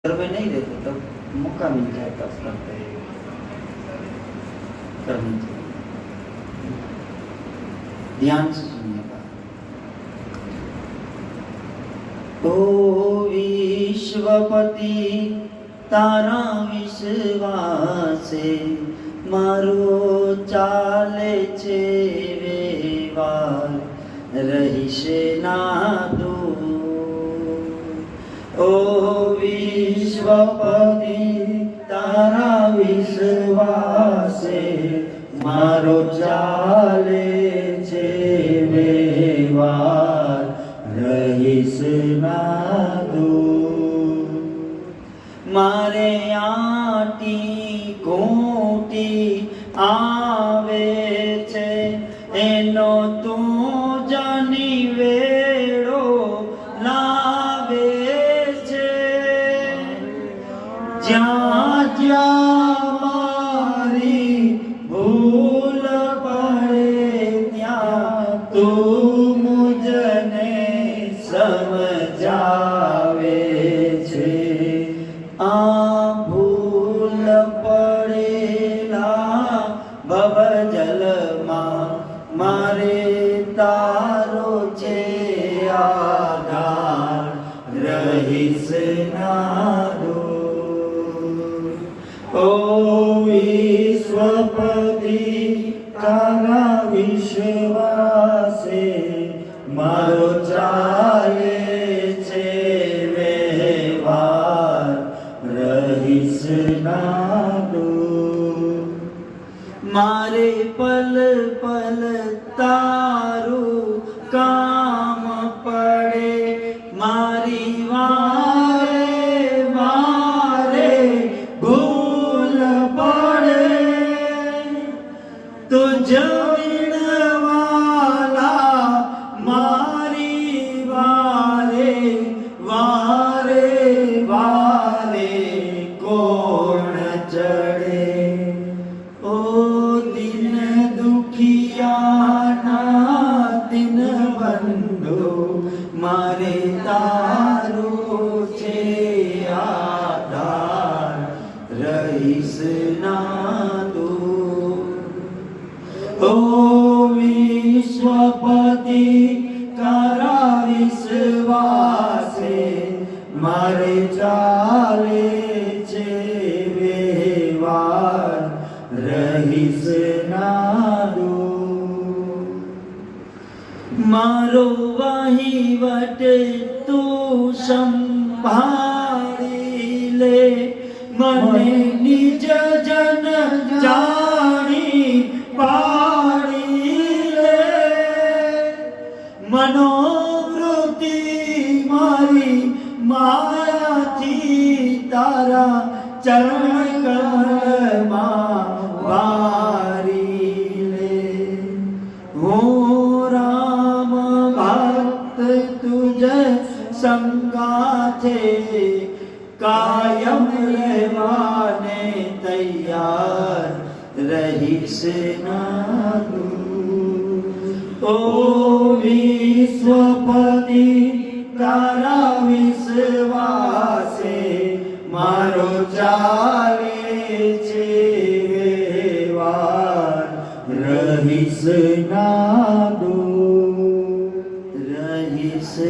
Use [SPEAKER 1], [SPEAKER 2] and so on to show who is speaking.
[SPEAKER 1] में नहीं रहते तब मौका मिल जाए तब करते करनी चाहिए। ध्यान से सुनिएगा। ओ विश्वपति तारा विश्वासे मारो चाले छे व्यवहार रहीश ना दो। ओ विश्वपति तारा विश्वासे मारो चाले छे व्यवहार रहीश ना दो। मारे आटी कोटी आवे छे एनो तू जानी वेड़ो लावे छे। ज्यां ज्यां मारी भूल पड़े त्यां तू मुझने समझावे छे। आ भूल पड़ेला भवजल मारे तारो छे आधार रहीश ना दूर। ओ विश्वपति तारा विश्वासे मारो चाले छे व्यवहार रहीश ना दूर। मारे पल पल तारू काम पड़े मारी वारे वारे भूल पड़े। तुझ विणवाला मारी वारे वारे वारे कोण चढ़े। ओ दिन दुखियाना दिन बंधु मारे तारो छे आधार रहीश ना दूर। ओ विश्वपति तारा विश्वासे मारे चाले छे व्यवहार रहीश ना दूर। मारो वहीवट तू संभाળી ले मने निज जन जानी पाड़ी ले। मनोवृत्ति मारी माया थी तारा चरण कमल मां वारी ले। हो राम भक्त तुझ संगाथे कायम रहवाने तैयार रहीश ना दूर। ओ विश्वपति तारा विश्वासे मारो चाले छे व्यवहार रहीश